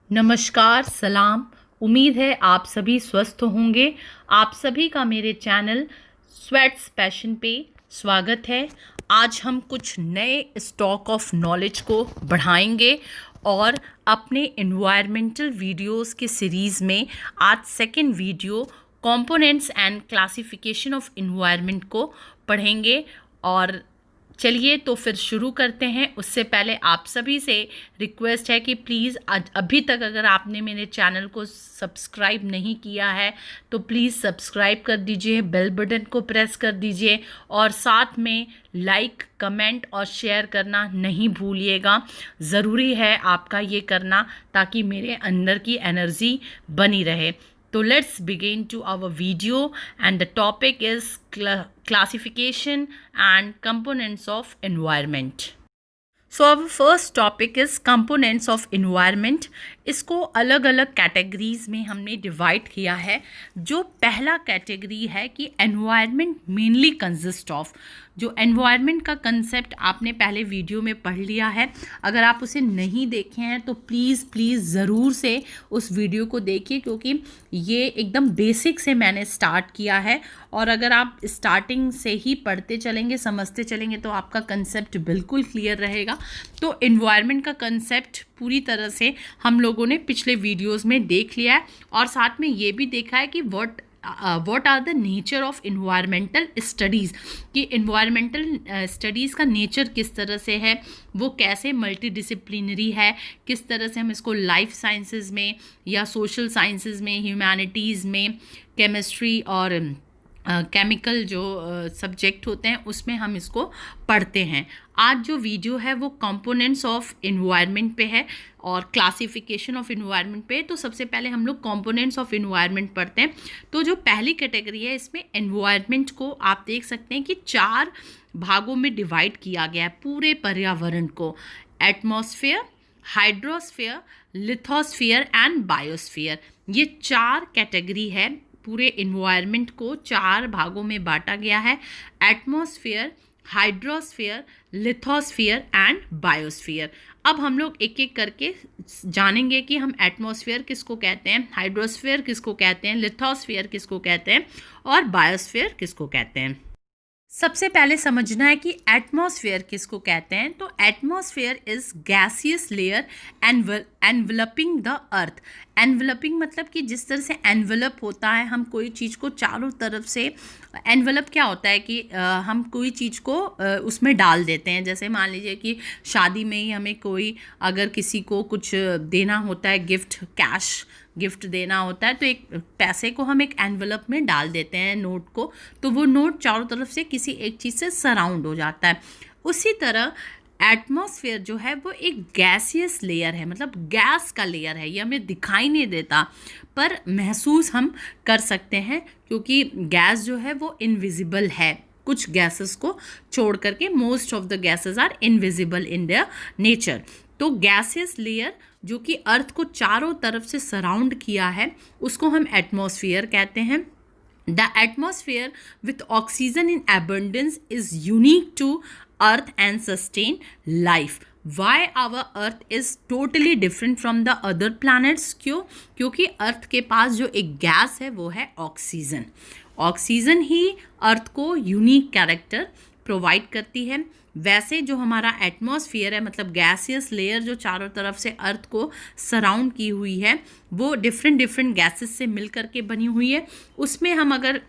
नमस्कार, सलाम। उम्मीद है आप सभी स्वस्थ होंगे। आप सभी का मेरे चैनल स्वेट्स पैशन पे स्वागत है। आज हम कुछ नए स्टॉक ऑफ नॉलेज को बढ़ाएंगे और अपने एनवायरमेंटल वीडियोस के सीरीज़ में आज second video components and classification of environment को पढ़ेंगे। और चलिए तो फिर शुरू करते हैं। उससे पहले आप सभी से रिक्वेस्ट है कि प्लीज़ अभी तक अगर आपने मेरे चैनल को सब्सक्राइब नहीं किया है तो प्लीज़ सब्सक्राइब कर दीजिए, बेल बटन को प्रेस कर दीजिए और साथ में लाइक, कमेंट और शेयर करना नहीं भूलिएगा। ज़रूरी है आपका ये करना ताकि मेरे अंदर की एनर्जी बनी रहे। So let's begin to our video, and the topic is classification and components of environment. So our first topic is components of environment. इसको अलग अलग कैटेगरीज में हमने डिवाइड किया है। जो पहला कैटेगरी है कि एनवायरनमेंट मेनली कंसिस्ट ऑफ, जो एनवायरनमेंट का कंसेप्ट आपने पहले वीडियो में पढ़ लिया है। अगर आप उसे नहीं देखे हैं तो प्लीज़ ज़रूर से उस वीडियो को देखिए, क्योंकि ये एकदम बेसिक से मैंने स्टार्ट किया है और अगर आप स्टार्टिंग से ही पढ़ते चलेंगे, समझते चलेंगे तो आपका कंसेप्ट बिल्कुल क्लियर रहेगा। तो एनवायरनमेंट का कंसेप्ट पूरी तरह से हम लोगों ने पिछले वीडियोस में देख लिया है और साथ में ये भी देखा है कि what are the nature of environmental studies, कि इन्वायरमेंटल स्टडीज़ का नेचर किस तरह से है, वो कैसे मल्टीडिसिप्लिनरी है, किस तरह से हम इसको लाइफ साइंसेज में या सोशल साइंसेज में, ह्यूमैनिटीज़ में, केमिस्ट्री और केमिकल जो सब्जेक्ट होते हैं उसमें हम इसको पढ़ते हैं। आज जो वीडियो है वो कंपोनेंट्स ऑफ एनवायरनमेंट पे है और क्लासिफिकेशन ऑफ एनवायरनमेंट पे। तो सबसे पहले हम लोग कंपोनेंट्स ऑफ एनवायरनमेंट पढ़ते हैं। तो जो पहली कैटेगरी है इसमें एनवायरनमेंट को आप देख सकते हैं कि 4 भागों में डिवाइड किया गया है पूरे पर्यावरण को। Atmosphere, hydrosphere, lithosphere and biosphere, ये 4 कैटेगरी है। पूरे इन्वायरमेंट को 4 भागों में बांटा गया है। Atmosphere, hydrosphere, lithosphere and biosphere. अब हम लोग एक एक करके जानेंगे कि हम एटमॉस्फेयर किसको कहते हैं, हाइड्रोस्फीयर किसको कहते हैं, लिथोस्फीयर किसको कहते हैं और बायोस्फीयर किसको कहते हैं। सबसे पहले समझना है कि एटमॉस्फेयर किसको कहते हैं। तो atmosphere is gaseous layer enveloping the earth. Enveloping मतलब कि जिस तरह से एनवलप होता है, हम कोई चीज़ को चारों तरफ से, एनवलप क्या होता है कि हम कोई चीज़ को उसमें डाल देते हैं। जैसे मान लीजिए कि शादी में ही हमें कोई अगर किसी को कुछ देना होता है, गिफ्ट, कैश गिफ्ट देना होता है, तो एक पैसे को हम एक एनवलप में डाल देते हैं, नोट को, तो वो नोट चारों तरफ से किसी एक चीज़ से सराउंड हो जाता है। उसी तरह एटमॉस्फेयर जो है वो एक गैसियस लेयर है, मतलब गैस का लेयर है। ये हमें दिखाई नहीं देता पर महसूस हम कर सकते हैं, क्योंकि गैस जो है वो इनविजिबल है। कुछ गैसेस को छोड़ करके most of the gases are invisible in their nature. तो गैसियस लेयर जो कि अर्थ को चारों तरफ से सराउंड किया है उसको हम एटमॉस्फेयर कहते हैं। The atmosphere with oxygen in abundance is unique to earth and sustain life. Why our earth is totally different from the other planets. क्योंकि अर्थ के पास जो एक गैस है वो है ऑक्सीजन। ऑक्सीजन ही अर्थ को यूनिक कैरेक्टर प्रोवाइड करती है। वैसे जो हमारा एटमॉस्फेयर है, मतलब गैसियस लेयर जो चारों तरफ से अर्थ को सराउंड की हुई है, वो डिफरेंट गैसेस से मिल करके बनी हुई है। उसमें हम अगर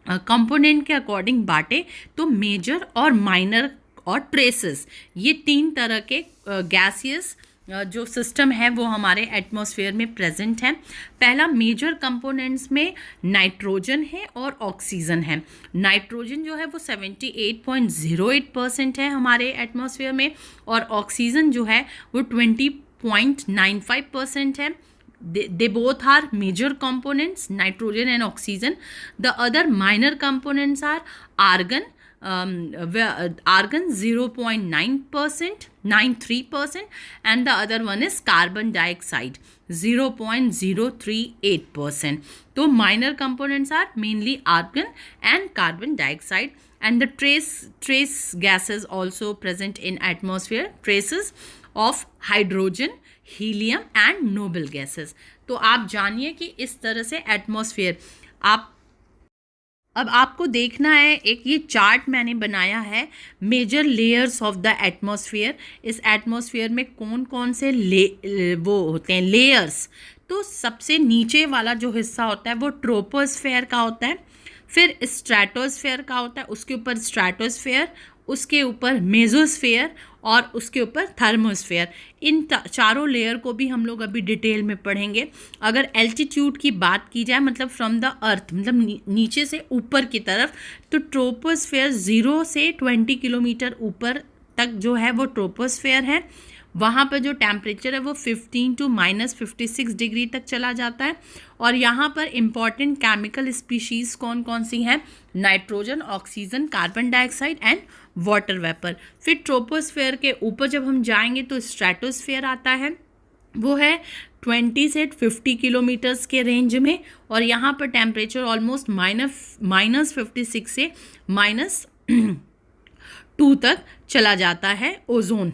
कंपोनेंट के अकॉर्डिंग बांटे तो मेजर और माइनर और ट्रेसेस, ये 3 तरह के गैसियस जो सिस्टम है वो हमारे एटमॉस्फेयर में प्रेजेंट है। पहला मेजर कंपोनेंट्स में नाइट्रोजन है और ऑक्सीजन है। नाइट्रोजन जो है वो 78.08% है हमारे एटमॉस्फेयर में और ऑक्सीजन जो है वो 20.95% है। They both are major components, nitrogen and oxygen. The other minor components are argon. Argon 0.9%, 93%, and the other one is carbon dioxide 0.038%. So minor components are mainly argon and carbon dioxide, and the trace gases also present in atmosphere, traces of hydrogen, helium and noble gases. तो आप जानिए कि इस तरह से atmosphere अब आपको देखना है। एक ये चार्ट मैंने बनाया है, major layers of the atmosphere. इस एटमॉस्फेयर में कौन कौन से वो होते हैं लेयर्स। तो सबसे नीचे वाला जो हिस्सा होता है वो ट्रोपोस्फेयर का होता है, फिर स्ट्रेटोस्फेयर का होता है, उसके ऊपर स्ट्रेटोस्फेयर, उसके ऊपर मेसोस्फेयर और उसके ऊपर थर्मोस्फेयर। इन चारों लेयर को भी हम लोग अभी डिटेल में पढ़ेंगे। अगर एल्टीट्यूड की बात की जाए, मतलब फ्रॉम द अर्थ, मतलब नीचे से ऊपर की तरफ, तो ट्रोपोस्फेयर 0 से 20 किलोमीटर ऊपर तक जो है वो ट्रोपोस्फेयर है। वहाँ पर जो टेम्परेचर है वो 15 to -56 डिग्री तक चला जाता है। और यहाँ पर इम्पॉर्टेंट केमिकल स्पीशीज़ कौन कौन सी हैं? Nitrogen, oxygen, carbon dioxide and water vapour. फिर ट्रोपोस्फेयर के ऊपर जब हम जाएंगे तो स्ट्रेटोस्फेयर आता है, वो है 20 से 50 किलोमीटर्स के रेंज में, और यहाँ पर टेम्परेचर ऑलमोस्ट -56 से -2 तक चला जाता है। ओजोन,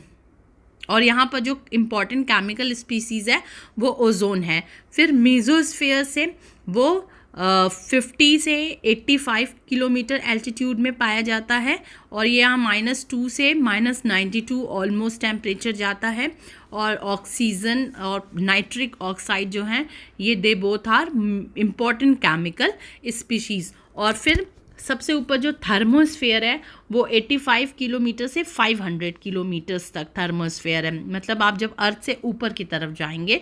और यहाँ पर जो इम्पॉर्टेंट केमिकल स्पीसीज़ है वो ओजोन है। फिर मेसोस्फेयर से वो 50 से 85 किलोमीटर एल्टीट्यूड में पाया जाता है, और ये यहाँ -2 से -92 ऑलमोस्ट टेम्परेचर जाता है। और ऑक्सीजन और नाइट्रिक ऑक्साइड जो हैं ये they both are important chemical species. और फिर सबसे ऊपर जो थर्मोस्फेयर है वो 85 किलोमीटर से 500 किलोमीटर्स तक थर्मोस्फेयर है। मतलब आप जब अर्थ से ऊपर की तरफ जाएंगे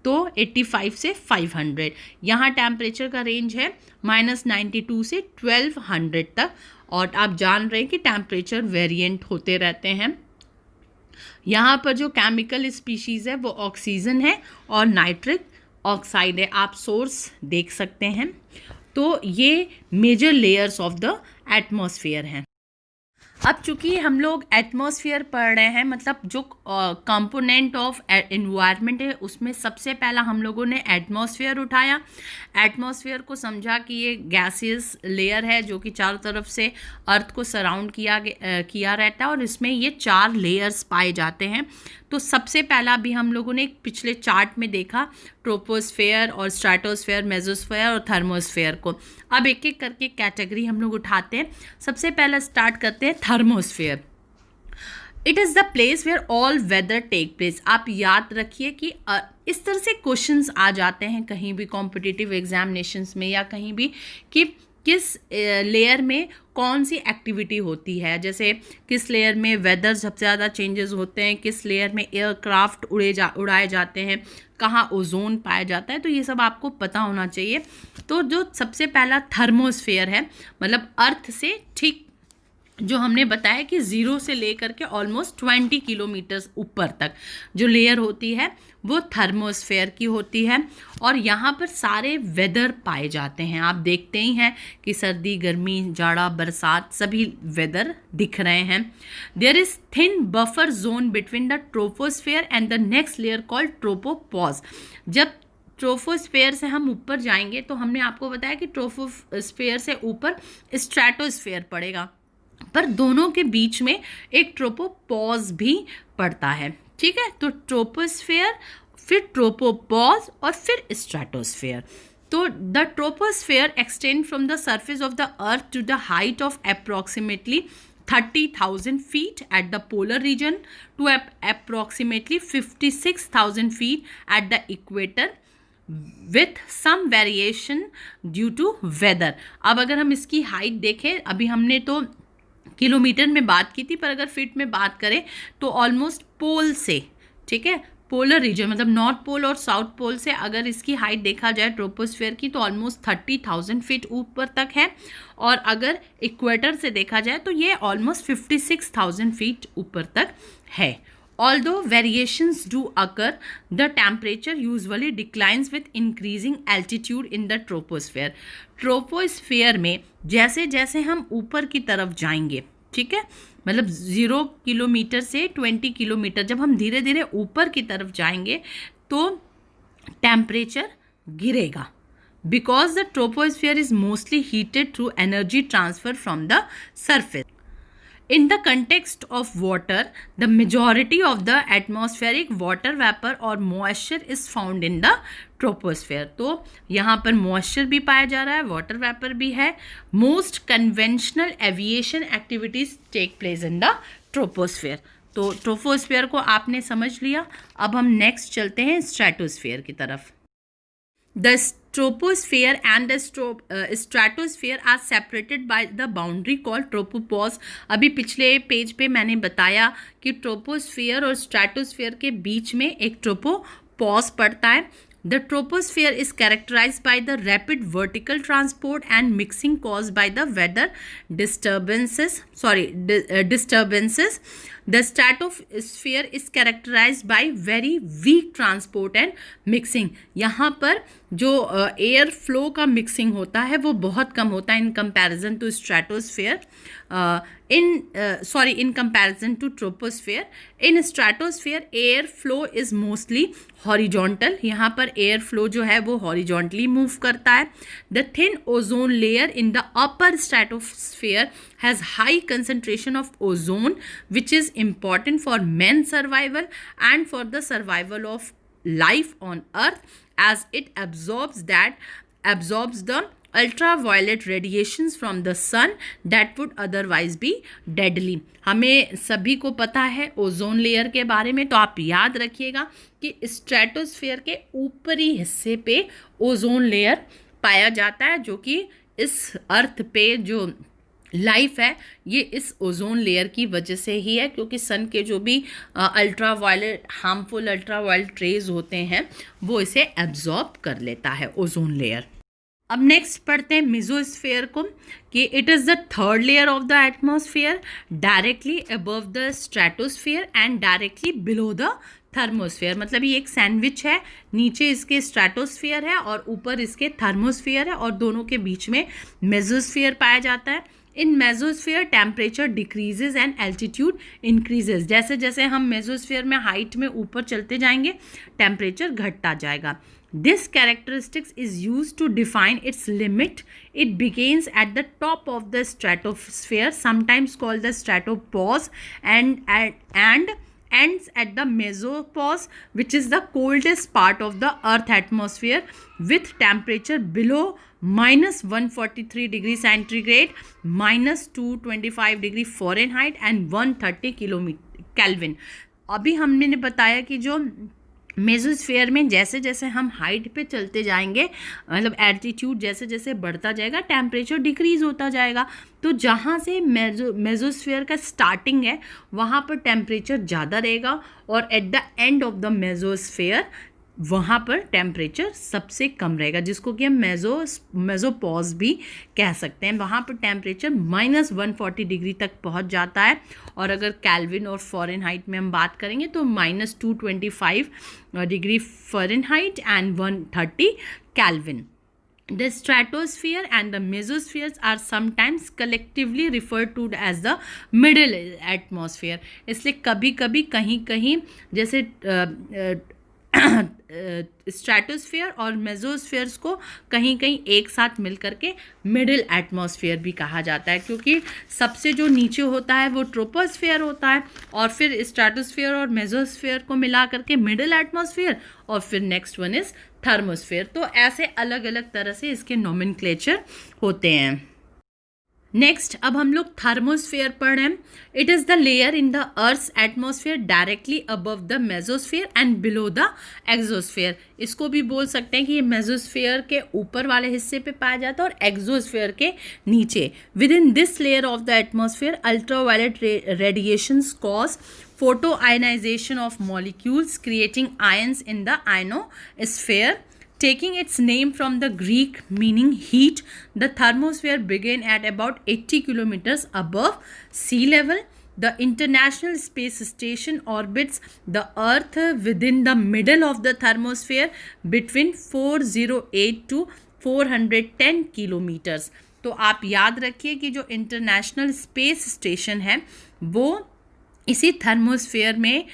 तो 85 से 500, यहाँ टेम्परेचर का रेंज है -92 से 1200 तक। और आप जान रहे हैं कि टेम्परेचर वेरिएंट होते रहते हैं। यहाँ पर जो केमिकल स्पीशीज़ है वो ऑक्सीजन है और नाइट्रिक ऑक्साइड है। आप सोर्स देख सकते हैं। तो ये major layers of the atmosphere हैं। अब चूंकि हम लोग एटमॉस्फेयर पढ़ रहे हैं, मतलब जो कंपोनेंट ऑफ एनवायरनमेंट है उसमें सबसे पहला हम लोगों ने एटमॉस्फेयर उठाया। एटमॉस्फेयर को समझा कि ये गैसियस लेयर है जो कि चारों तरफ से अर्थ को सराउंड किया रहता है, और इसमें ये 4 लेयर्स पाए जाते हैं। तो सबसे पहला भी हम लोगों ने पिछले चार्ट में देखा ट्रोपोस्फेयर और स्ट्रेटोस्फेयर, मेसोस्फेयर और थर्मोस्फेयर को। अब एक एक करके कैटेगरी हम लोग उठाते हैं। सबसे पहला स्टार्ट करते हैं thermosphere. It is the place where all weather take place. आप याद रखिए कि इस तरह से क्वेश्चंस आ जाते हैं कहीं भी कॉम्पिटिटिव एग्जामिनेशंस में या कहीं भी, कि किस लेयर में कौन सी एक्टिविटी होती है। जैसे किस लेयर में वेदर सबसे ज़्यादा चेंजेस होते हैं, किस लेयर में एयरक्राफ्ट उड़ाए जाते हैं, कहाँ ओजोन पाया जाता है। तो ये सब आपको पता होना चाहिए। तो जो सबसे पहला थर्मोस्फेयर है, मतलब अर्थ से ठीक जो हमने बताया कि 0 से लेकर के ऑलमोस्ट 20 किलोमीटर्स ऊपर तक जो लेयर होती है वो थर्मोस्फेयर की होती है। और यहाँ पर सारे वेदर पाए जाते हैं। आप देखते ही हैं कि सर्दी, गर्मी, जाड़ा, बरसात सभी वेदर दिख रहे हैं। There is thin buffer zone between the troposphere and the next layer called tropopause. जब ट्रोपोस्फेयर से हम ऊपर जाएंगे तो हमने आपको बताया कि ट्रोपोस्फेयर से ऊपर स्ट्रेटोस्फेयर पड़ेगा, पर दोनों के बीच में एक ट्रोपोपॉज भी पड़ता है। ठीक है, तो ट्रोपोस्फेयर, फिर ट्रोपोपॉज और फिर स्ट्रेटोस्फेयर। तो the troposphere extend from the surface of the earth to the height of approximately 30,000 feet at the polar region to approximately 56,000 feet at the equator with some variation due to weather। अब अगर हम इसकी height देखें, अभी हमने तो kilometre में बात की थी, पर अगर फीट में बात करें तो ऑलमोस्ट पोल से, ठीक है, पोलर रीजन मतलब नॉर्थ पोल और साउथ पोल से अगर इसकी हाइट देखा जाए ट्रोपोस्फेयर की तो ऑलमोस्ट 30,000 फीट ऊपर तक है। और अगर इक्वेटर से देखा जाए तो ये ऑलमोस्ट 56,000 फीट ऊपर तक है। Although variations do occur, the temperature usually declines with increasing altitude in the troposphere। Troposphere में जैसे जैसे हम ऊपर की तरफ जाएंगे, ठीक है, मतलब 0 किलोमीटर से 20 किलोमीटर जब हम धीरे धीरे ऊपर की तरफ जाएंगे तो टेम्परेचर गिरेगा, because the troposphere is mostly heated through energy transfer from the surface. In the context of water, the majority of the atmospheric water vapor or moisture is found in the troposphere. तो यहाँ पर moisture भी पाया जा रहा है, water vapor भी है. Most conventional aviation activities take place in the troposphere. तो ट्रोपोस्फेयर को आपने समझ लिया. अब हम नेक्स्ट चलते हैं स्ट्रेटोस्फेयर की तरफ. The troposphere and the stratosphere are separated by the boundary called tropopause. अभी पिछले पेज पे मैंने बताया कि ट्रोपोस्फियर और स्ट्रेटोस्फियर के बीच में एक ट्रोपोपॉज पड़ता है. The troposphere is characterized by the rapid vertical transport and mixing caused by the weather disturbances. The stratosphere is characterized by very weak transport and mixing. यहाँ पर जो एयर फ्लो का मिक्सिंग होता है वो बहुत कम होता है in comparison to stratosphere. in comparison to troposphere. In stratosphere air flow is mostly horizontal. यहाँ पर air flow जो है वो horizontally move करता है. The thin ozone layer in the upper stratosphere has high concentration of ozone, which is important for man's survival and for the survival of life on earth, as it absorbs the ultraviolet radiations from the sun that would otherwise be deadly. हमें सभी को पता है ozone layer के बारे में, तो आप याद रखिएगा कि स्ट्रेटोस्फेयर के ऊपरी हिस्से पे ओजोन लेयर पाया जाता है, जो कि इस अर्थ पे जो लाइफ है ये इस ओजोन लेयर की वजह से ही है, क्योंकि सन के जो भी हार्मफुल अल्ट्रावायलेट रेज होते हैं वो इसे एब्जॉर्ब कर लेता है ओजोन लेयर. अब नेक्स्ट पढ़ते हैं मेसोस्फेयर को, कि it is the third layer of the atmosphere directly above the stratosphere and directly below the thermosphere. मतलब ये एक सैंडविच है, नीचे इसके स्ट्रेटोस्फेयर है और ऊपर इसके थर्मोस्फेयर है, और दोनों के बीच में मेसोस्फेयर पाया जाता है. In mesosphere temperature decreases and altitude increases. जैसे जैसे हम मेसोस्फेयर में हाइट में ऊपर चलते जाएंगे टेम्परेचर घटता जाएगा. This characteristics is used to define its limit. It begins at the top of the stratosphere, sometimes called the stratopause, and ends at the mesopause, which is the coldest part of the Earth atmosphere, with temperature below -143 degree centigrade, -225 degree Fahrenheit, and 130 Kelvin. अभी हमने बताया कि जो mesosphere में जैसे जैसे हम height पे चलते जाएंगे, मतलब एल्टीट्यूड जैसे जैसे बढ़ता जाएगा टेम्परेचर डिक्रीज़ होता जाएगा. तो जहाँ से मेसोस्फेयर का स्टार्टिंग है वहाँ पर टेम्परेचर ज़्यादा रहेगा, और at the end of the mesosphere वहाँ पर टेम्परेचर सबसे कम रहेगा, जिसको कि हम मेसोपॉज भी कह सकते हैं. वहाँ पर टेम्परेचर -140 डिग्री तक पहुँच जाता है, और अगर कैल्विन और फ़ारेनहाइट में हम बात करेंगे तो -225 degree Fahrenheit and 130 Kelvin. The stratosphere and the mesospheres are sometimes collectively referred to as the middle atmosphere. इसलिए कभी कभी कहीं कहीं जैसे स्ट्रेटोस्फेयर और मेसोस्फेयर्स को कहीं कहीं एक साथ मिलकर के मिडिल एटमॉस्फेयर भी कहा जाता है, क्योंकि सबसे जो नीचे होता है वो ट्रोपोस्फेयर होता है, और फिर स्ट्रेटोस्फेयर और मेसोस्फेयर को मिला करके मिडिल एटमॉस्फेयर, और फिर नेक्स्ट वन इज थर्मोस्फेयर. तो ऐसे अलग अलग तरह से इसके नोमेनक्लेचर होते हैं. नेक्स्ट अब हम लोग थर्मोस्फेयर पढ़ रहे हैं. It is the layer in the earth's atmosphere directly above the mesosphere and below the exosphere. इसको भी बोल सकते हैं कि ये मेसोस्फेयर के ऊपर वाले हिस्से पे पाया जाता है और एक्सोस्फेयर के नीचे. With in this layer of the atmosphere ultraviolet radiations cause photoionization of molecules, creating ions in the ionosphere. Taking its name from the Greek meaning heat, the thermosphere began at about 80 kilometers above sea level. The International Space Station orbits the Earth within the middle of the thermosphere between 408 to 410 kilometers. तो आप याद रखिए कि जो international space station है वो इसी thermosphere में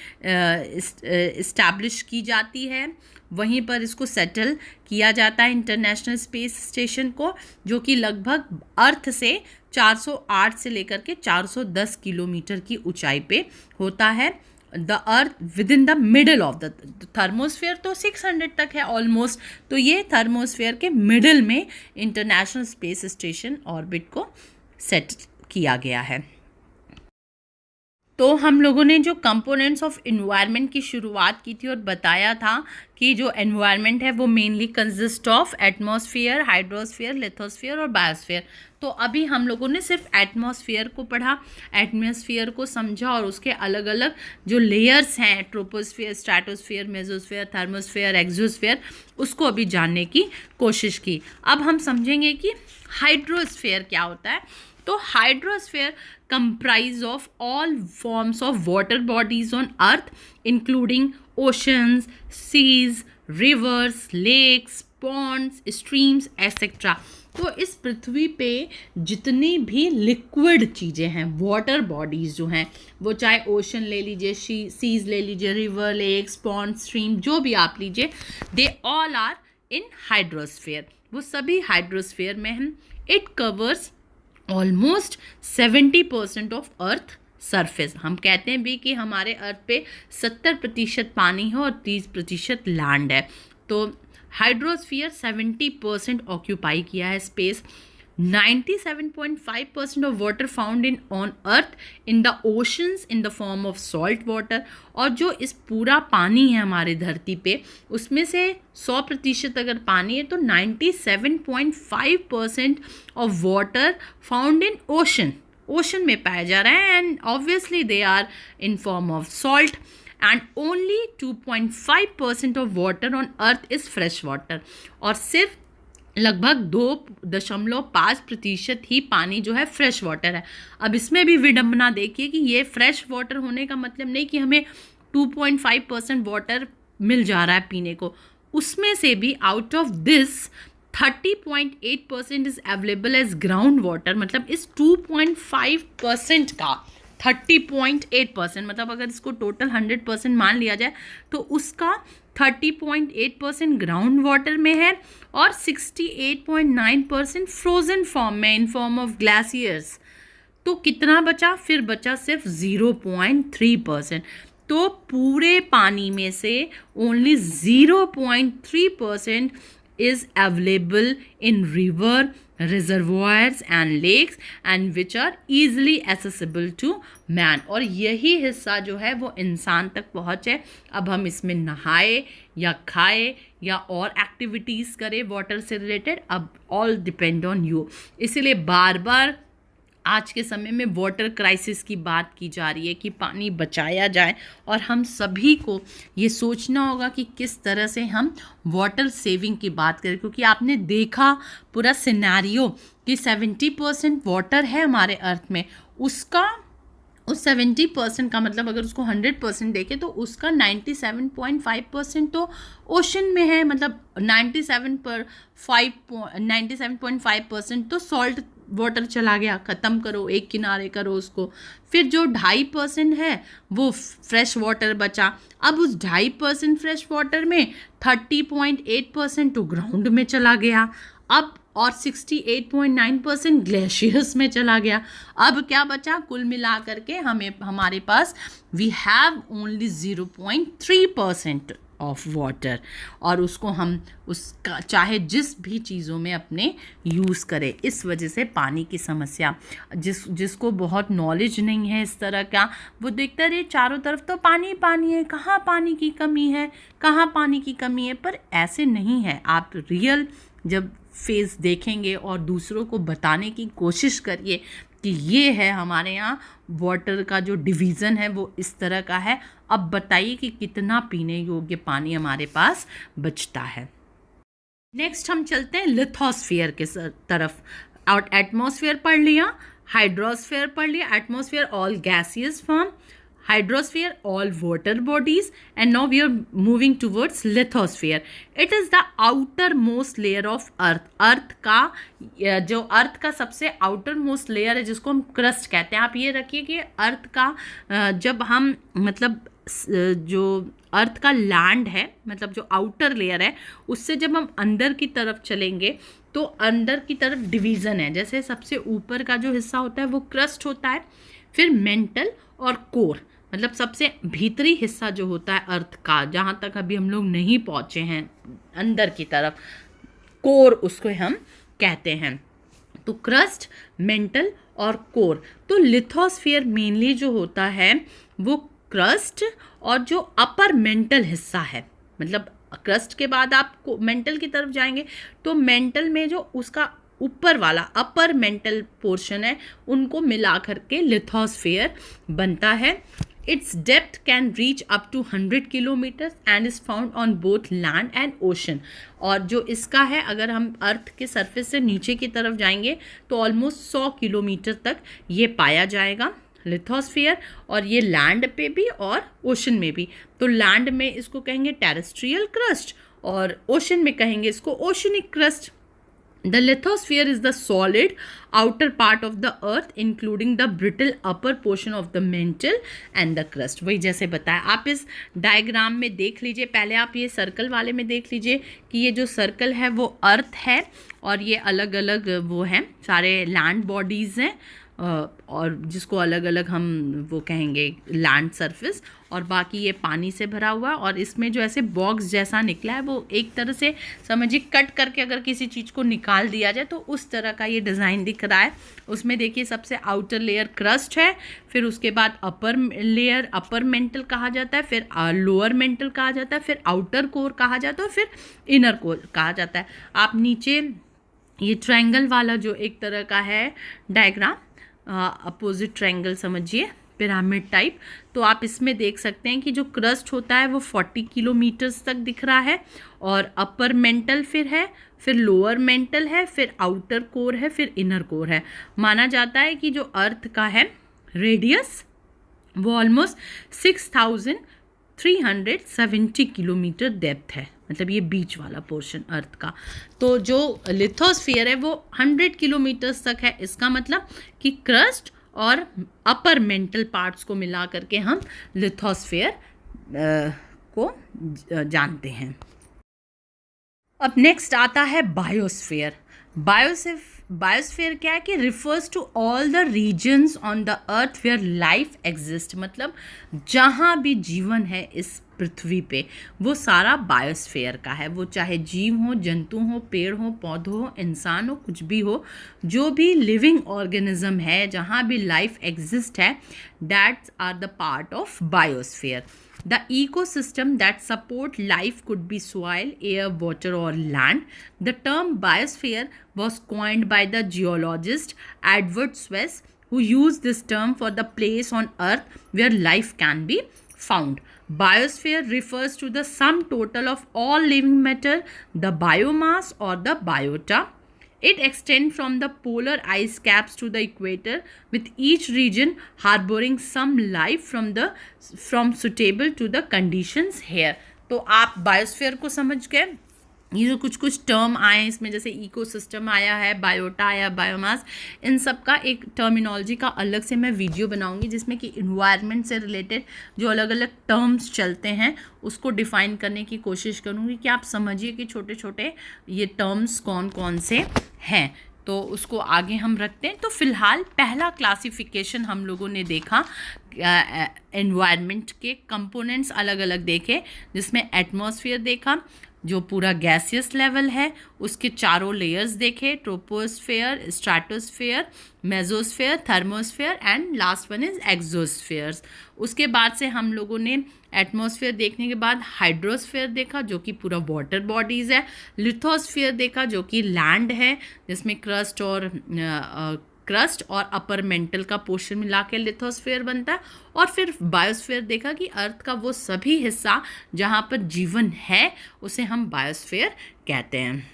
इस्टेब्लिश की जाती है, वहीं पर इसको सेटल किया जाता है इंटरनेशनल स्पेस स्टेशन को, जो कि लगभग अर्थ से 408 से लेकर के 410 किलोमीटर की ऊंचाई पे होता है। The earth with in the middle of the thermosphere तो 600 तक है ऑलमोस्ट, तो ये थर्मोस्फेयर के मिडल में इंटरनेशनल स्पेस स्टेशन ऑर्बिट को सेट किया गया है। तो हम लोगों ने जो कंपोनेंट्स ऑफ एनवायरनमेंट की शुरुआत की थी और बताया था कि जो एनवायरनमेंट है वो mainly consist of atmosphere, hydrosphere, lithosphere और बायोस्फीयर। तो अभी हम लोगों ने सिर्फ एटमॉस्फेयर को पढ़ा, एटमॉस्फेयर को समझा और उसके अलग अलग जो लेयर्स हैं, ट्रोपोस्फेयर, स्ट्रैटोस्फेयर, मेसोस्फेयर, थर्मोस्फेयर, एक्सोस्फेयर, उसको अभी जानने की कोशिश की। अब हम समझेंगे कि हाइड्रोस्फेयर क्या होता है। तो hydrosphere comprise of all forms of water bodies on earth including oceans, seas, rivers, lakes, ponds, streams, etc. तो इस पृथ्वी पे जितनी भी लिक्विड चीज़ें हैं, वाटर बॉडीज़ जो हैं, वो चाहे ओशन ले लीजिए, सीज ले लीजिए, रिवर, लेक्स, पॉन्ड, स्ट्रीम, जो भी आप लीजिए, they all are in hydrosphere. वो सभी हाइड्रोस्फेयर में हैं। It covers almost 70% of earth surface. हम कहते हैं भी कि हमारे अर्थ पे 70% पानी है और 30% लैंड है। तो हाइड्रोस्फीयर 70% ऑक्यूपाई किया है space. 97.5% of water found in on earth in the oceans in the form of salt water. और जो इस पूरा पानी है हमारे धरती पे, उसमें से 100% अगर पानी है तो 97.5% of water found in ocean में पाया जा रहा है। And obviously they are in form of salt and only 2.5% of water on earth is fresh water. और सिर्फ लगभग 2.5% ही पानी जो है फ्रेश वाटर है। अब इसमें भी विडंबना देखिए कि ये फ्रेश वाटर होने का मतलब नहीं कि हमें 2.5% वाटर मिल जा रहा है पीने को, उसमें से भी out of this 30.8% is available as ground water. मतलब इस 2.5% का 30.8%, मतलब अगर इसको टोटल 100% मान लिया जाए तो उसका 30.8% ग्राउंड वाटर में है और 68.9% फ्रोजन फॉर्म में, इन फॉर्म ऑफ ग्लेशियर्स। तो कितना बचा? फिर बचा सिर्फ 0.3%। तो पूरे पानी में से only 0.3% is available in river, reservoirs and lakes and which are easily accessible to man। और यही हिस्सा जो है वो इंसान तक पहुँचे। अब हम इसमें नहाए या खाए या और एक्टिविटीज़ करें वाटर से रिलेटेड, अब ऑल डिपेंड ऑन यू। इसीलिए बार बार आज के समय में वाटर क्राइसिस की बात की जा रही है कि पानी बचाया जाए और हम सभी को ये सोचना होगा कि किस तरह से हम वाटर सेविंग की बात करें। क्योंकि आपने देखा पूरा सिनेरियो कि 70% वाटर है हमारे अर्थ में, उस 70% का मतलब अगर उसको 100% देखें तो उसका 97.5% तो ओशन में है। मतलब 97.5% तो सॉल्ट वाटर चला गया, ख़त्म करो, एक किनारे करो उसको। फिर जो 2.5% है वो फ्रेश वाटर बचा। अब उस 2.5% फ्रेश वाटर में 30.8% तो ग्राउंड में चला गया, अब और 68.9% ग्लेशियर्स में चला गया। अब क्या बचा? कुल मिला करके हमारे पास we have only 0.3% of water, और उसको हम उसका चाहे जिस भी चीज़ों में अपने यूज़ करें। इस वजह से पानी की समस्या, जिसको बहुत नॉलेज नहीं है इस तरह का, वो देखता रहे चारों तरफ तो पानी पानी है, कहाँ पानी की कमी है, कहाँ पानी की कमी है। पर ऐसे नहीं है। आप रियल जब फेस देखेंगे और दूसरों को बताने की कोशिश करिए कि ये है हमारे यहाँ वाटर का जो डिवीज़न है वो इस तरह का है। अब बताइए कि कितना पीने योग्य पानी हमारे पास बचता है। नेक्स्ट हम चलते हैं लिथोस्फीयर के तरफ। और एटमॉस्फेयर पढ़ लिया, हाइड्रोस्फीयर पढ़ लिया। Atmosphere all gaseous form, hydrosphere all water bodies, and now we are moving towards lithosphere. It is the outermost layer of earth। अर्थ का जो अर्थ का सबसे outermost layer है जिसको हम क्रस्ट कहते हैं। आप ये रखिए कि अर्थ का जब हम मतलब जो अर्थ का लैंड है, मतलब जो आउटर लेयर है, उससे जब हम अंदर की तरफ चलेंगे तो तो अंदर की तरफ डिवीज़न है, जैसे सबसे ऊपर का जो हिस्सा होता है वो क्रस्ट होता है, फिर मेंटल और कोर, मतलब सबसे भीतरी हिस्सा जो होता है अर्थ का, जहाँ तक अभी हम लोग नहीं पहुँचे हैं अंदर की तरफ, कोर उसको हम कहते हैं। तो क्रस्ट, मेंटल और कोर। तो लिथोस्फीयर मेनली जो होता है वो क्रस्ट और जो अपर मेंटल हिस्सा है, मतलब क्रस्ट के बाद आप मेंटल की तरफ जाएंगे तो मेंटल में जो उसका ऊपर वाला अपर मेंटल पोर्शन है उनको मिला करके लिथोस्फीयर बनता है। Its depth can reach up to 100 kilometre and is found on both land and ocean. और जो इसका है, अगर हम अर्थ के सरफेस से नीचे की तरफ जाएंगे तो ऑलमोस्ट 100 किलोमीटर तक ये पाया जाएगा लिथोस्फीयर, और ये लैंड पे भी और ओशन में भी। तो लैंड में इसको कहेंगे टेरेस्ट्रियल क्रस्ट और ओशन में कहेंगे इसको oceanic crust. The lithosphere is the solid outer part of the earth including the brittle upper portion of the mantle and the crust। वही जैसे बताया, आप इस डायग्राम में देख लीजिए, पहले आप ये सर्कल वाले में देख लीजिए कि ये जो सर्कल है वो अर्थ है और ये अलग अलग वो हैं सारे लैंड बॉडीज़ हैं, और जिसको अलग अलग हम वो कहेंगे लैंड सरफेस, और बाकी ये पानी से भरा हुआ है। और इसमें जो ऐसे बॉक्स जैसा निकला है वो एक तरह से समझिए कट करके अगर किसी चीज़ को निकाल दिया जाए तो उस तरह का ये डिज़ाइन दिख रहा है। उसमें देखिए सबसे आउटर लेयर क्रस्ट है, फिर उसके बाद अपर लेयर अपर मेंटल कहा जाता है, फिर लोअर मेंटल कहा जाता है, फिर आउटर कोर कहा जाता है और फिर इनर कोर कहा जाता है। आप नीचे ये ट्रायंगल वाला जो एक तरह का है डायग्राम, अपोजिट ट्रायंगल समझिए, पिरामिड टाइप, तो आप इसमें देख सकते हैं कि जो क्रस्ट होता है वो 40 किलोमीटर्स तक दिख रहा है, और अपर मेंटल फिर है, फिर लोअर मेंटल है, फिर आउटर कोर है, फिर इनर कोर है। माना जाता है कि जो अर्थ का है रेडियस वो ऑलमोस्ट 6370 किलोमीटर डेप्थ है, मतलब ये बीच वाला पोर्शन अर्थ का। तो जो लिथोस्फीयर है वो 100 किलोमीटर्स तक है। इसका मतलब कि क्रस्ट और अपर मेंटल पार्ट्स को मिला करके हम लिथोस्फीयर को जानते हैं। अब नेक्स्ट आता है बायोस्फीयर। बायोस्फीयर क्या है कि refers to all the regions on the earth where life exist, मतलब जहाँ भी जीवन है इस पृथ्वी पे वो सारा बायोस्फीयर का है। वो चाहे जीव हो, जंतु हो, पेड़ हो, पौधे हो, इंसान हो, कुछ भी हो, जो भी लिविंग ऑर्गेनिज्म है, जहाँ भी लाइफ एग्जिस्ट है, that's are the part of biosphere. The ecosystem that support life could be soil, air, water or land. The term biosphere was coined by the geologist Edward Swiss, who used this term for the place on earth where life can be found. Biosphere refers to the sum total of all living matter, the biomass or the biota. It extends from the polar ice caps to the equator, with each region harboring some life from suitable to the conditions here. तो आप biosphere को समझ गए। ये जो कुछ term आए इसमें, जैसे इकोसिस्टम आया है, बायोटा आया, बायोमास, इन सब का एक टर्मिनोलॉजी का अलग से मैं वीडियो बनाऊंगी जिसमें कि इन्वायरमेंट से रिलेटेड जो अलग अलग टर्म्स चलते हैं उसको डिफ़ाइन करने की कोशिश करूंगी कि आप समझिए कि छोटे छोटे ये टर्म्स कौन कौन से हैं। तो उसको आगे हम रखते हैं। तो फिलहाल पहला क्लासिफिकेशन हम लोगों ने देखा, एनवायरनमेंट के कंपोनेंट्स अलग अलग देखे, जिसमें एटमॉस्फेयर देखा जो पूरा गैसियस लेवल है, उसके चारों लेयर्स देखे, troposphere, stratosphere, mesosphere, thermosphere and last one is exospheres. उसके बाद से हम लोगों ने एटमॉस्फेयर देखने के बाद हाइड्रोस्फेयर देखा जो कि पूरा वाटर बॉडीज़ है, लिथोस्फेयर देखा जो कि लैंड है जिसमें क्रस्ट और अपर मेंटल का पोर्शन मिला के लिथोस्फेयर बनता है, और फिर बायोस्फेयर देखा कि अर्थ का वो सभी हिस्सा जहाँ पर जीवन है उसे हम बायोस्फेयर कहते हैं।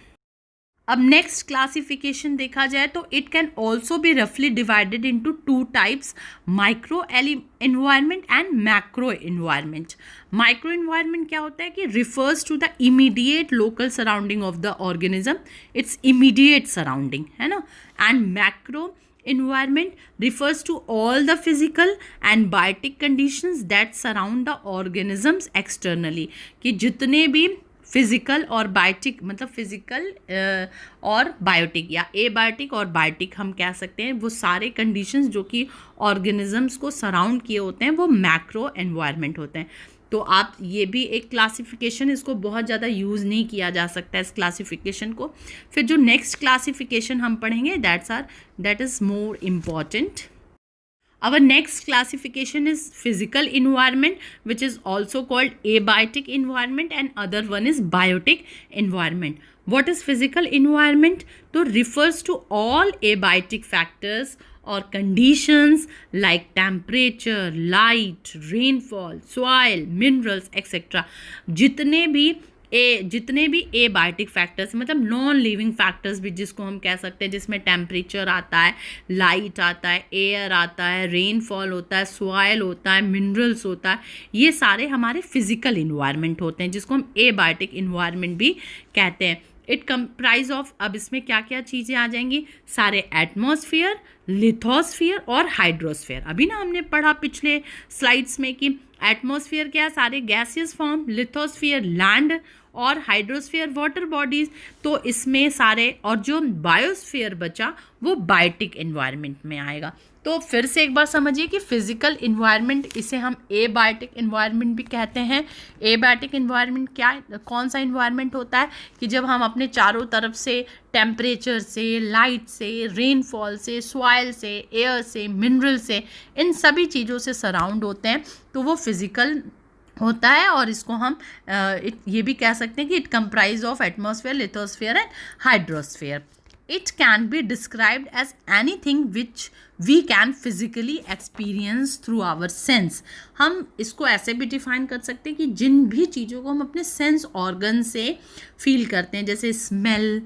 अब नेक्स्ट क्लासिफिकेशन देखा जाए तो इट कैन ऑल्सो बी रफली divided into 2 types, micro environment and macro environment. Micro environment क्या होता है कि refers to the immediate local surrounding of the organism, its immediate surrounding है ना। And macro environment refers to all the physical and biotic conditions that surround the organisms externally, कि जितने भी physical और बायोटिक, मतलब फिजिकल और biotic, या abiotic और बायोटिक हम कह सकते हैं। वो सारे कंडीशंस जो कि ऑर्गेनिजम्स को सराउंड किए होते हैं वो मैक्रो एनवायरनमेंट होते हैं। तो आप ये भी एक क्लासिफिकेशन, इसको बहुत ज़्यादा यूज़ नहीं किया जा सकता इस क्लासिफिकेशन को। फिर जो नेक्स्ट क्लासिफिकेशन हम पढ़ेंगे that is more important. Our next classification is physical environment, which is also called abiotic environment, and other one is biotic environment. What is physical environment? So refers to all abiotic factors or conditions like temperature, light, rainfall, soil, minerals, etc. जितने भी abiotic factors, मतलब non living factors भी जिसको हम कह सकते हैं, जिसमें टेम्परेचर आता है, लाइट आता है, एयर आता है, रेनफॉल होता है, सॉइल होता है, मिनरल्स होता है, ये सारे हमारे फिजिकल इन्वायरमेंट होते हैं, जिसको हम एबायोटिक इन्वायरमेंट भी कहते हैं। इट कंप्राइज ऑफ, अब इसमें क्या क्या चीज़ें आ जाएंगी, सारे एटमॉस्फेयर, लिथोस्फीयर और हाइड्रोस्फीयर। अभी ना हमने पढ़ा पिछले स्लाइड्स में कि एटमॉस्फेयर क्या है, सारे गैसियस फॉर्म, लिथोस्फीयर लैंड और हाइड्रोस्फीयर वाटर बॉडीज़। तो इसमें सारे, और जो बायोस्फीयर बचा वो बायोटिक एनवायरनमेंट में आएगा। तो फिर से एक बार समझिए कि फिजिकल इन्वायरमेंट, इसे हम एबायोटिक इन्वायरमेंट भी कहते हैं। एबायोटिक इन्वायरमेंट क्या, कौन सा इन्वायरमेंट होता है कि जब हम अपने चारों तरफ से टेम्परेचर से, लाइट से, रेनफॉल से, सॉइल से, एयर से, मिनरल से, इन सभी चीज़ों से सराउंड होते हैं, तो वो फिजिकल होता है। और इसको हम ये भी कह सकते हैं कि it comprise of atmosphere, lithosphere and hydrosphere. It can be described as anything which we can physically experience through our sense. हम इसको ऐसे भी डिफाइन कर सकते हैं कि जिन भी चीज़ों को हम अपने सेंस ऑर्गन से फील करते हैं, जैसे स्मेल,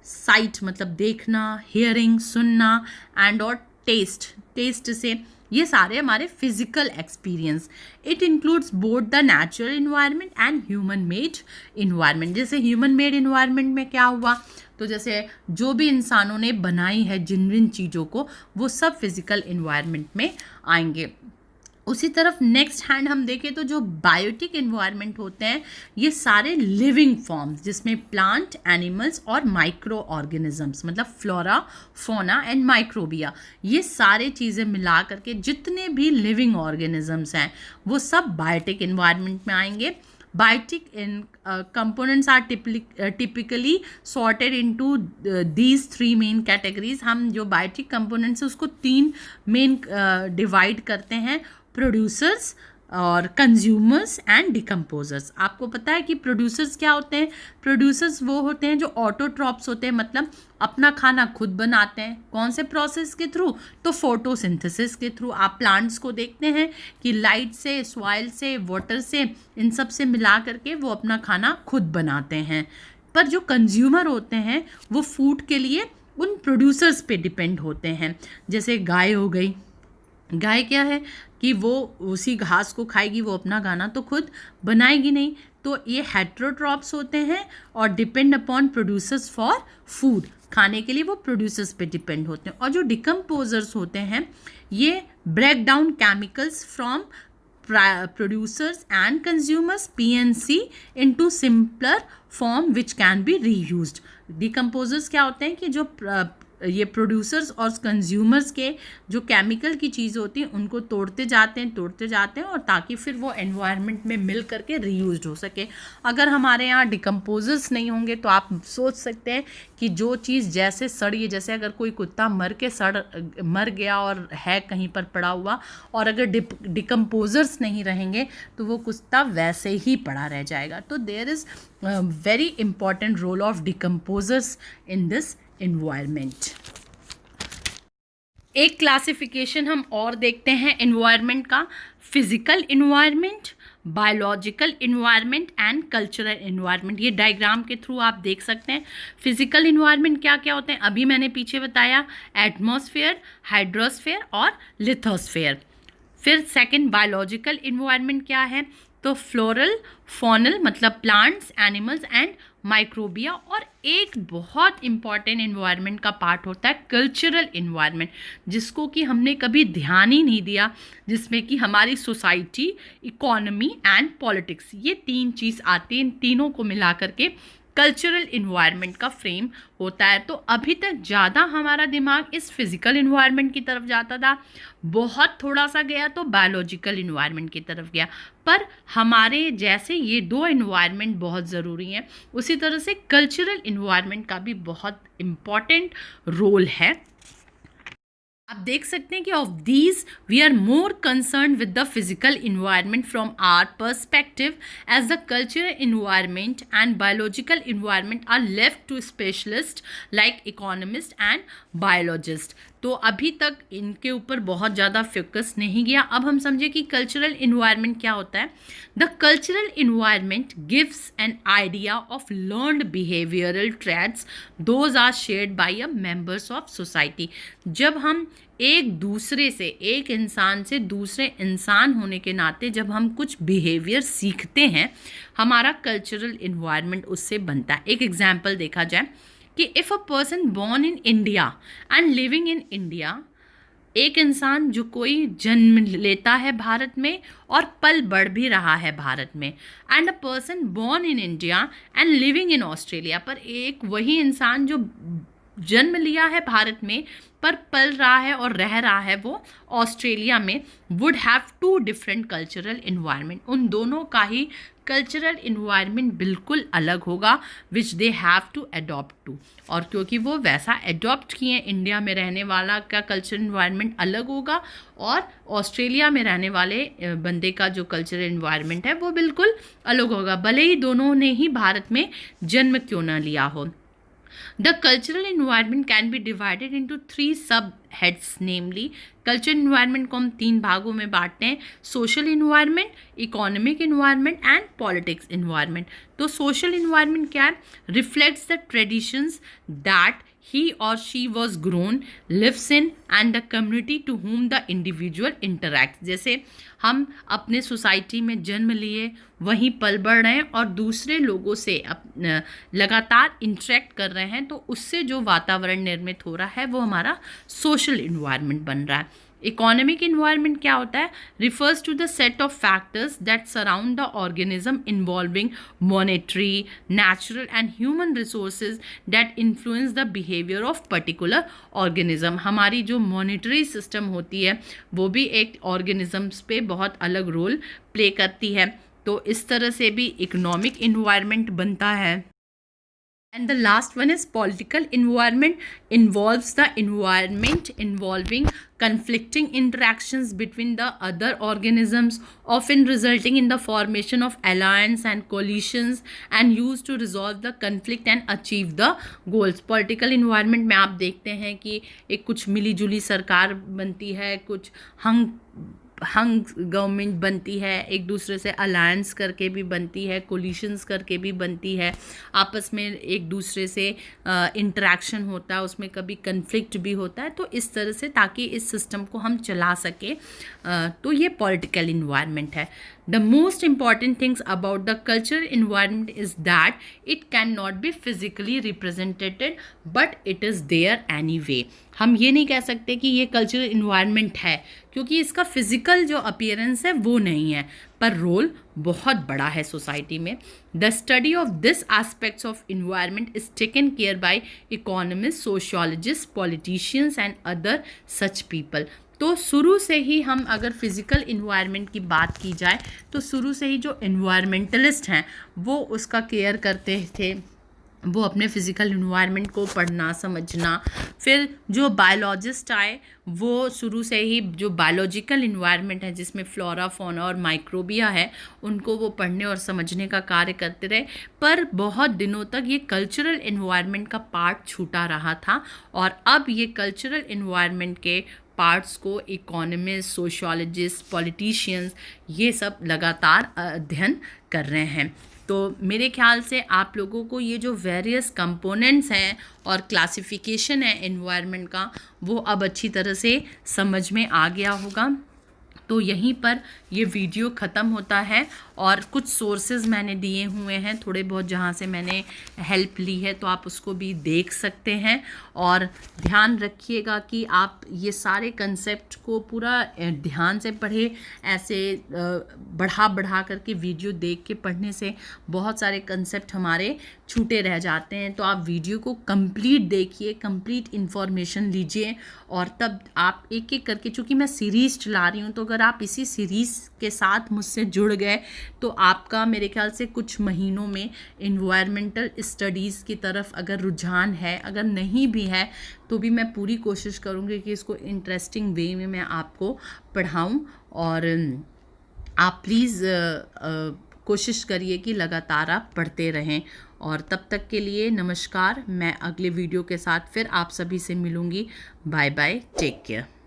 साइट मतलब देखना, हियरिंग सुनना, एंड और टेस्ट से, ये सारे हमारे physical experience. It includes both the natural environment and human made environment. जैसे ह्यूमन मेड इन्वायरमेंट में क्या हुआ, तो जैसे जो भी इंसानों ने बनाई है जिन जिन चीज़ों को, वो सब फिजिकल इन्वायरमेंट में आएंगे। उसी तरफ नेक्स्ट हैंड हम देखें तो जो बायोटिक इन्वायरमेंट होते हैं, ये सारे लिविंग फॉर्म्स, जिसमें प्लांट, एनिमल्स और माइक्रो ऑर्गेनिजम्स, मतलब फ्लोरा, फोना एंड माइक्रोबिया, ये सारे चीज़ें मिला करके जितने भी लिविंग ऑर्गेनिजम्स हैं वो सब बायोटिक इन्वायरमेंट में आएंगे। Biotic components are typically sorted into these three main categories. हम जो बायोटिक कंपोनेंट्स है उसको तीन मेन डिवाइड करते हैं, प्रोड्यूसर्स और कंज्यूमर्स एंड डिकम्पोजर्स। आपको पता है कि प्रोड्यूसर्स क्या होते हैं? प्रोड्यूसर्स वो होते हैं जो ऑटोट्रॉप्स होते हैं, मतलब अपना खाना खुद बनाते हैं। कौन से प्रोसेस के थ्रू? तो फोटोसिंथेसिस के थ्रू। आप प्लांट्स को देखते हैं कि लाइट से, सॉइल से, वाटर से, इन सब से मिला करके वो अपना खाना खुद बनाते हैं। पर जो कंज्यूमर होते हैं वो फूड के लिए उन प्रोड्यूसर्स पे डिपेंड होते हैं। जैसे गाय हो गई, गाय क्या है कि वो उसी घास को खाएगी, वो अपना खाना तो खुद बनाएगी नहीं। तो ये हेट्रोट्रॉप्स होते हैं और depend upon producers for food, खाने के लिए वो प्रोड्यूसर्स पे डिपेंड होते हैं। और जो डिकम्पोजर्स होते हैं ये break down chemicals from producers and consumers PNC into simpler form which can be reused. Decomposers क्या होते हैं कि जो ये प्रोड्यूसर्स और कंज्यूमर्स के जो केमिकल की चीज़ होती है उनको तोड़ते जाते हैं और ताकि फिर वो एनवायरनमेंट में मिल करके रीयूज्ड हो सके। अगर हमारे यहाँ डिकम्पोजर्स नहीं होंगे तो आप सोच सकते हैं कि जो चीज़ जैसे सड़ी, जैसे अगर कोई कुत्ता मर गया और है कहीं पर पड़ा हुआ, और अगर डिकम्पोजर्स नहीं रहेंगे तो वो कुत्ता वैसे ही पड़ा रह जाएगा। तो there is very important role of decomposers in this environment. एक क्लासिफिकेशन हम और देखते हैं इन्वायरमेंट का, physical environment, biological environment and cultural environment. ये डायग्राम के थ्रू आप देख सकते हैं। फिजिकल इन्वायरमेंट क्या क्या होते हैं, अभी मैंने पीछे बताया, एटमॉस्फेयर, हाइड्रोस्फेयर और लिथोस्फेयर। फिर सेकंड बायोलॉजिकल इन्वायरमेंट क्या है, तो फ्लोरल, फॉनल मतलब प्लांट्स, एनिमल्स एंड माइक्रोबिया, और एक बहुत इम्पॉर्टेंट इन्वायरमेंट का पार्ट होता है कल्चरल इन्वायरमेंट, जिसको कि हमने कभी ध्यान ही नहीं दिया, जिसमें कि हमारी सोसाइटी, इकोनॉमी एंड पॉलिटिक्स, ये 3 चीज़ आती हैं। इन तीनों को मिला करके कल्चरल इन्वायरमेंट का फ्रेम होता है। तो अभी तक ज़्यादा हमारा दिमाग इस फिज़िकल इन्वायरमेंट की तरफ जाता था, बहुत थोड़ा सा गया तो बायोलॉजिकल इन्वायरमेंट की तरफ गया। पर हमारे जैसे ये 2 इन्वायरमेंट बहुत ज़रूरी हैं, उसी तरह से कल्चरल इन्वायरमेंट का भी बहुत इम्पॉर्टेंट रोल है। आप देख सकते हैं कि of these we are more concern with the physical environment from our perspective, as the cultural environment and biological environment are left to specialist like economist and biologist. तो अभी तक इनके ऊपर बहुत ज़्यादा फोकस नहीं गया। अब हम समझे कि कल्चरल इन्वायरमेंट क्या होता है। The cultural environment gives an idea of learned behavioural traits, those are shared by a members of society. जब हम एक दूसरे से, एक इंसान से दूसरे इंसान होने के नाते जब हम कुछ बिहेवियर सीखते हैं, हमारा कल्चरल इन्वायरमेंट उससे बनता है। एक एग्जाम्पल देखा जाए कि if a person born in India and living in India, एक इंसान जो कोई जन्म लेता है भारत में और पल बढ़ भी रहा है भारत में, and a person born in India and living in Australia, पर एक वही इंसान जो जन्म लिया है भारत में पर पल रहा है और रह रहा है वो ऑस्ट्रेलिया में, would have 2 different cultural environment. उन दोनों का ही कल्चरल इन्वायरमेंट बिल्कुल अलग होगा, which they have to adopt to. और क्योंकि वो वैसा अडॉप्ट किए, इंडिया में रहने वाला का कल्चरल इन्वायरमेंट अलग होगा और ऑस्ट्रेलिया में रहने वाले बंदे का जो कल्चरल इन्वायरमेंट है वो बिल्कुल अलग होगा, भले ही दोनों ने ही भारत में जन्म क्यों ना लिया हो। The cultural environment can be divided into 3 subheads, namely cultural environment को हम 3 भागों में बांटते हैं, social environment, economic environment and politics environment. तो सोशल इन्वायरमेंट क्या है? Reflects the traditions that he or she was grown, lives in and the community to whom the individual interacts। जैसे हम अपने सोसाइटी में जन्म लिए, वहीं पल बढ़ रहे हैं और दूसरे लोगों से लगातार इंटरेक्ट कर रहे हैं, तो उससे जो वातावरण निर्मित हो रहा है वो हमारा सोशल इन्वायरमेंट बन रहा है। इकोनॉमिक इन्वायरमेंट क्या होता है? Refers to the set of factors that surround the organism involving monetary, natural and human resources that influence the behaviour of particular organism. हमारी जो मॉनेटरी सिस्टम होती है वो भी एक ऑर्गेनिजम्स पे बहुत अलग रोल प्ले करती है। तो इस तरह से भी इकोनॉमिक इन्वायरमेंट बनता है। And the last one is political environment, involves the environment involving conflicting interactions between the other organisms, often resulting in the formation of alliance and coalitions and used to resolve the conflict and achieve the goals। Political environment में आप देखते हैं कि एक कुछ मिली जुली सरकार बनती है, कुछ हंग गवर्नमेंट बनती है, एक दूसरे से अलायंस करके भी बनती है, कोलिशंस करके भी बनती है, आपस में एक दूसरे से इंटरेक्शन होता है, उसमें कभी कन्फ्लिक्ट भी होता है। तो इस तरह से ताकि इस सिस्टम को हम चला सके, तो ये पॉलिटिकल इन्वायरमेंट है। The most important things about the cultural environment is that it cannot be physically represented, but it is there anyway। हम ये नहीं कह सकते कि ये कल्चरल इन्वायरमेंट है, क्योंकि इसका फिजिकल जो अपीयरेंस है वो नहीं है, पर रोल बहुत बड़ा है सोसाइटी में। The study of this aspects of environment is taken care by economist, sociologist, politicians and other such people. तो शुरू से ही हम अगर फिज़िकल इन्वायरमेंट की बात की जाए तो शुरू से ही जो इन्वायरमेंटलिस्ट हैं वो उसका केयर करते थे, वो अपने फिज़िकल इन्वायरमेंट को पढ़ना समझना। फिर जो बायोलॉजिस्ट आए वो शुरू से ही जो बायोलॉजिकल इन्वायरमेंट है जिसमें फ्लोरा, फौना और माइक्रोबिया है, उनको वो पढ़ने और समझने का कार्य करते रहे। पर बहुत दिनों तक ये कल्चरल इन्वायरमेंट का पार्ट छूटा रहा था, और अब ये कल्चरल इन्वायरमेंट के पार्ट्स को इकोनॉमिस्ट, सोशियोलॉजिस्ट, पॉलिटिशियंस ये सब लगातार अध्ययन कर रहे हैं। तो मेरे ख्याल से आप लोगों को ये जो वेरियस कंपोनेंट्स हैं और क्लासिफिकेशन है एनवायरनमेंट का, वो अब अच्छी तरह से समझ में आ गया होगा। तो यहीं पर ये वीडियो ख़त्म होता है और कुछ सोर्सेज मैंने दिए हुए हैं थोड़े बहुत, जहाँ से मैंने हेल्प ली है, तो आप उसको भी देख सकते हैं। और ध्यान रखिएगा कि आप ये सारे कंसेप्ट को पूरा ध्यान से पढ़े। ऐसे बढ़ा करके वीडियो देख के पढ़ने से बहुत सारे कंसेप्ट हमारे छूटे रह जाते हैं। तो आप वीडियो को कंप्लीट देखिए, कंप्लीट इन्फॉर्मेशन लीजिए, और तब आप एक एक करके, चूँकि मैं सीरीज़ चला रही हूँ, तो अगर आप इसी सीरीज़ के साथ मुझसे जुड़ गए तो आपका मेरे ख्याल से कुछ महीनों में इन्वायरमेंटल स्टडीज़ की तरफ अगर रुझान है, अगर नहीं भी है तो भी मैं पूरी कोशिश करूँगी कि इसको इंटरेस्टिंग वे में मैं आपको पढ़ाऊँ। और आप प्लीज़ कोशिश करिए कि लगातार आप पढ़ते रहें। और तब तक के लिए नमस्कार। मैं अगले वीडियो के साथ फिर आप सभी से मिलूँगी। Bye bye, take care.